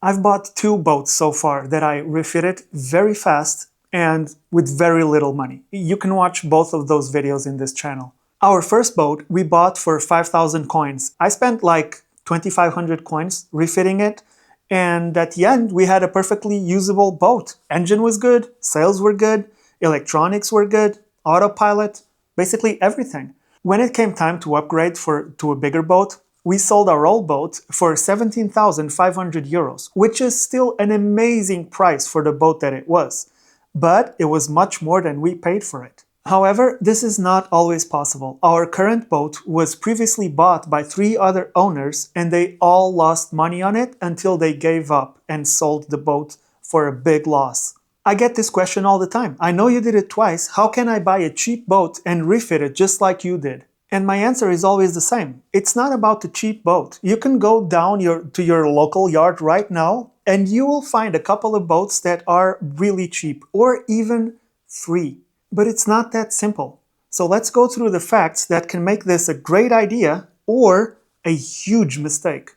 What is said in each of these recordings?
I've bought 2 boats so far that I refitted very fast and with very little money. You can watch both of those videos in this channel. Our first boat we bought for 5,000 coins. I spent like 2,500 coins refitting it, and at the end we had a perfectly usable boat. Engine was good, sails were good, electronics were good, autopilot, basically everything. When it came time to upgrade to a bigger boat, we sold our old boat for 17,500 euros, which is still an amazing price for the boat that it was. But it was much more than we paid for it. However, this is not always possible. Our current boat was previously bought by 3 other owners, and they all lost money on it until they gave up and sold the boat for a big loss. I get this question all the time. I know you did it twice. How can I buy a cheap boat and refit it just like you did? And my answer is always the same. It's not about the cheap boat. You can go down to your local yard right now and you will find a couple of boats that are really cheap or even free. But it's not that simple. So let's go through the facts that can make this a great idea or a huge mistake.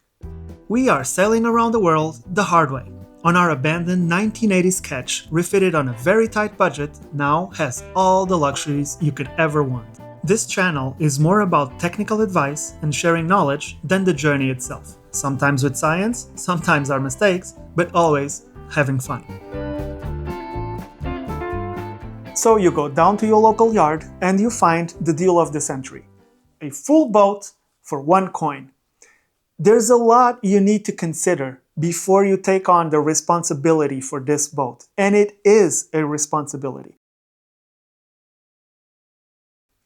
We are sailing around the world the hard way. On our abandoned 1980s ketch, refitted on a very tight budget, now has all the luxuries you could ever want. This channel is more about technical advice and sharing knowledge than the journey itself. Sometimes with science, sometimes our mistakes, but always having fun. So you go down to your local yard and you find the deal of the century. A full boat for 1 coin. There's a lot you need to consider before you take on the responsibility for this boat, and it is a responsibility.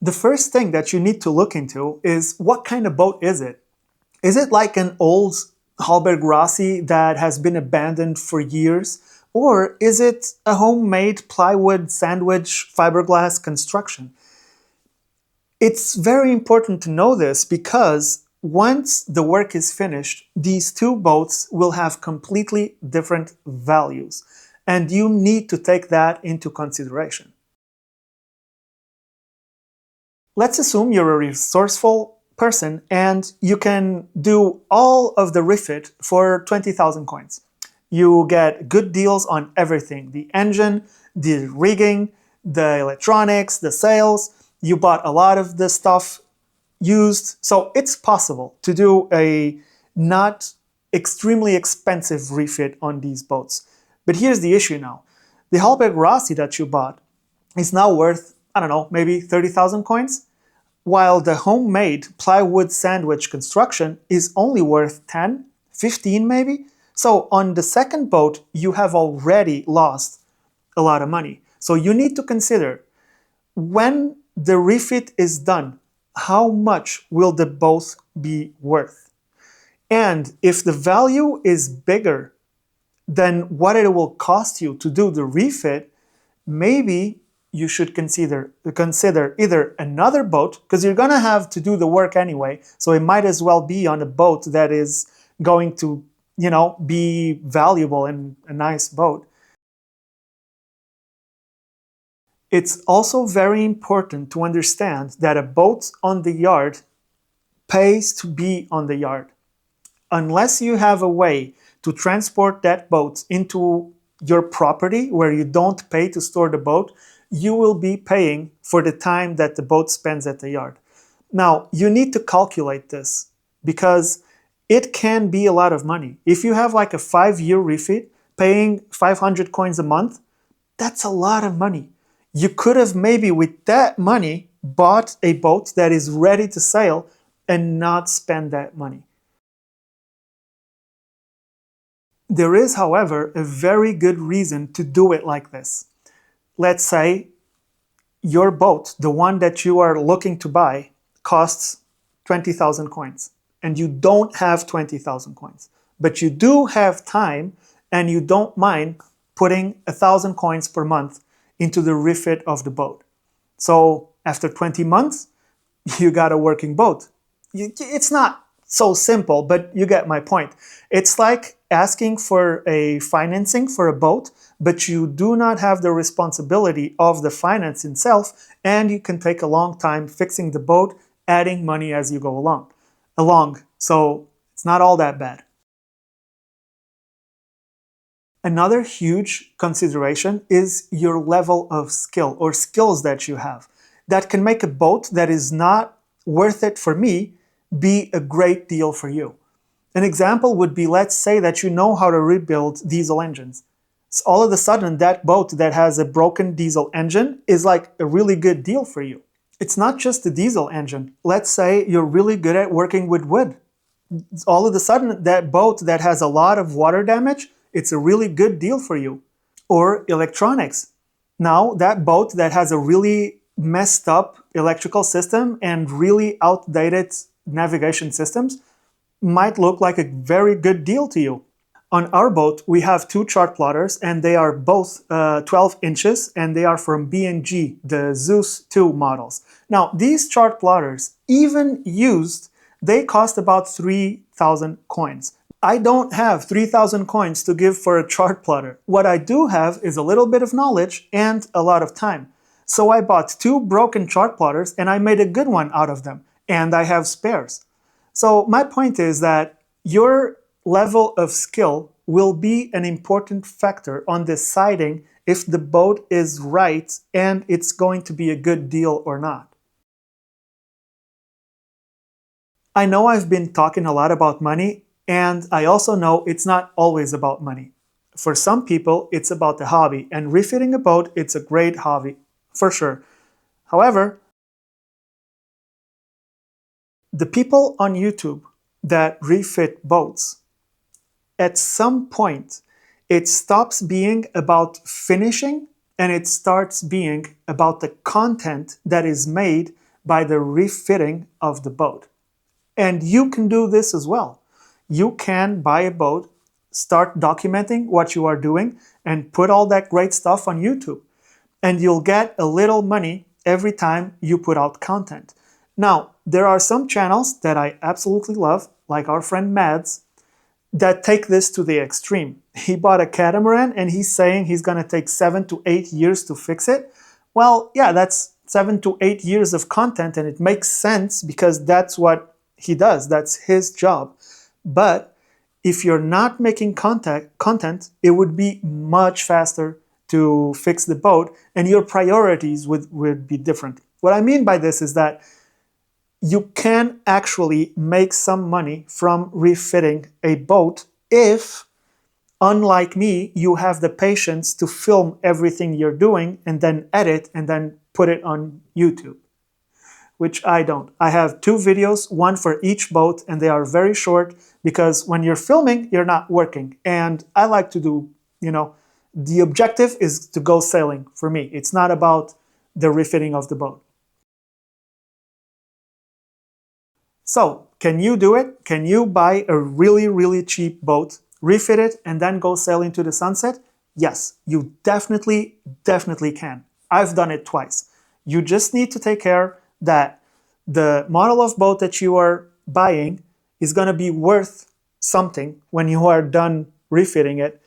The first thing that you need to look into is what kind of boat is it? Is it like an old Hallberg Rossi that has been abandoned for years? Or is it a homemade plywood sandwich fiberglass construction? It's very important to know this because once the work is finished, these 2 boats will have completely different values, and you need to take that into consideration. Let's assume you're a resourceful person and you can do all of the refit for 20,000 coins. You get good deals on everything, the engine, the rigging, the electronics, the sails. You bought a lot of the stuff used, so it's possible to do a not extremely expensive refit on these boats. But here's the issue now. The Hallberg Rossi that you bought is now worth, I don't know, maybe 30,000 coins, while the homemade plywood sandwich construction is only worth 10, 15 maybe. So on the second boat, you have already lost a lot of money. So you need to consider, when the refit is done, how much will the boat be worth? And if the value is bigger than what it will cost you to do the refit, maybe you should consider either another boat, because you're gonna have to do the work anyway, so it might as well be on a boat that is going to, be valuable and a nice boat. It's also very important to understand that a boat on the yard pays to be on the yard. Unless you have a way to transport that boat into your property where you don't pay to store the boat, you will be paying for the time that the boat spends at the yard. Now, you need to calculate this because it can be a lot of money. If you have like a 5-year refit, paying 500 coins a month, that's a lot of money. You could have maybe with that money bought a boat that is ready to sail and not spend that money. There is, however, a very good reason to do it like this. Let's say your boat, the one that you are looking to buy, costs 20,000 coins, and you don't have 20,000 coins, but you do have time and you don't mind putting 1,000 coins per month into the refit of the boat. So after 20 months, you got a working boat. It's not so simple, but you get my point. It's like asking for a financing for a boat, but you do not have the responsibility of the finance itself, and you can take a long time fixing the boat, adding money as you go along. So it's not all that bad. Another huge consideration is your level of skill or skills that you have. That can make a boat that is not worth it for me be a great deal for you. An example would be, let's say that you know how to rebuild diesel engines. So all of a sudden, that boat that has a broken diesel engine is like a really good deal for you. It's not just the diesel engine. Let's say you're really good at working with wood. All of a sudden, that boat that has a lot of water damage, it's a really good deal for you. Or electronics. Now, that boat that has a really messed up electrical system and really outdated navigation systems might look like a very good deal to you. On our boat, we have two chart plotters, and they are both 12 inches, and they are from B&G, the Zeus 2 models. Now, these chart plotters, even used, they cost about 3,000 coins. I don't have 3,000 coins to give for a chart plotter. What I do have is a little bit of knowledge and a lot of time. So I bought two broken chart plotters, and I made a good one out of them, and I have spares. So my point is that your level of skill will be an important factor on deciding if the boat is right and it's going to be a good deal or not. I know I've been talking a lot about money, and I also know it's not always about money. For some people, it's about the hobby, and refitting a boat, it's a great hobby, for sure. However, the people on YouTube that refit boats, at some point, it stops being about finishing and it starts being about the content that is made by the refitting of the boat. And you can do this as well. You can buy a boat, start documenting what you are doing, and put all that great stuff on YouTube. And you'll get a little money every time you put out content. Now, there are some channels that I absolutely love, like our friend Mads, that take this to the extreme. He bought a catamaran and he's saying he's going to take 7 to 8 years to fix it. Well, yeah, that's 7 to 8 years of content, and it makes sense because that's what he does. That's his job. But if you're not making content, it would be much faster to fix the boat, and your priorities would be different. What I mean by this is that you can actually make some money from refitting a boat if, unlike me, you have the patience to film everything you're doing and then edit and then put it on YouTube, which I don't. I have 2 videos, one for each boat, and they are very short because when you're filming, you're not working. And I like to do, the objective is to go sailing for me. It's not about the refitting of the boat. So, can you do it? Can you buy a really, really cheap boat, refit it, and then go sail into the sunset? Yes, you definitely can. I've done it twice. You just need to take care that the model of boat that you are buying is going to be worth something when you are done refitting it.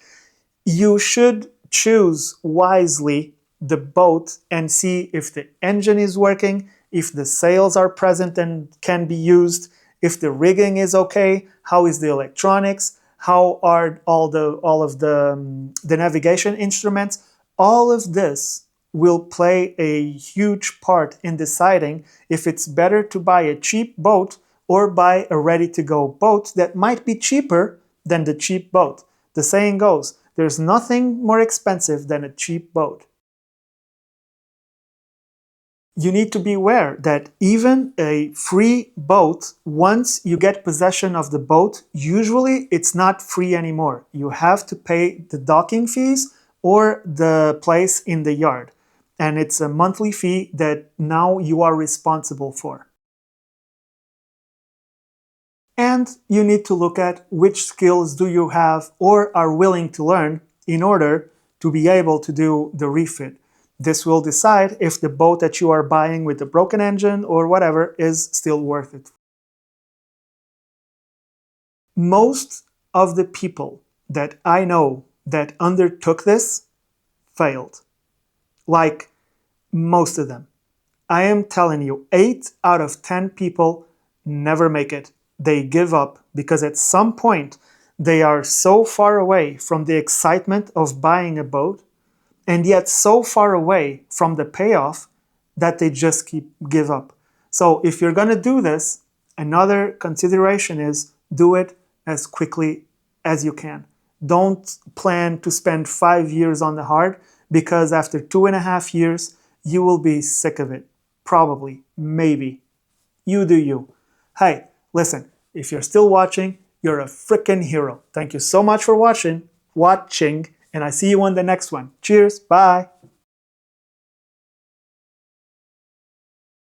You should choose wisely the boat and see if the engine is working, if the sails are present and can be used, if the rigging is okay, how is the electronics, how are all of the navigation instruments. All of this will play a huge part in deciding if it's better to buy a cheap boat or buy a ready-to-go boat that might be cheaper than the cheap boat. The saying goes, there's nothing more expensive than a cheap boat. You need to be aware that even a free boat, once you get possession of the boat, usually it's not free anymore. You have to pay the docking fees or the place in the yard. And it's a monthly fee that now you are responsible for. And you need to look at which skills do you have or are willing to learn in order to be able to do the refit. This will decide if the boat that you are buying with the broken engine or whatever is still worth it. Most of the people that I know that undertook this failed. Like most of them. I am telling you, 8 out of 10 people never make it. They give up because at some point They are so far away from the excitement of buying a boat, and yet so far away from the payoff that they just give up. So if you're going to do this, another consideration is do it as quickly as you can. Don't plan to spend 5 years on the hard, because after 2.5 years, you will be sick of it. Probably, maybe. You do you. Hey, listen, if you're still watching, you're a freaking hero. Thank you so much for watching, and I see you on the next one. Cheers, bye.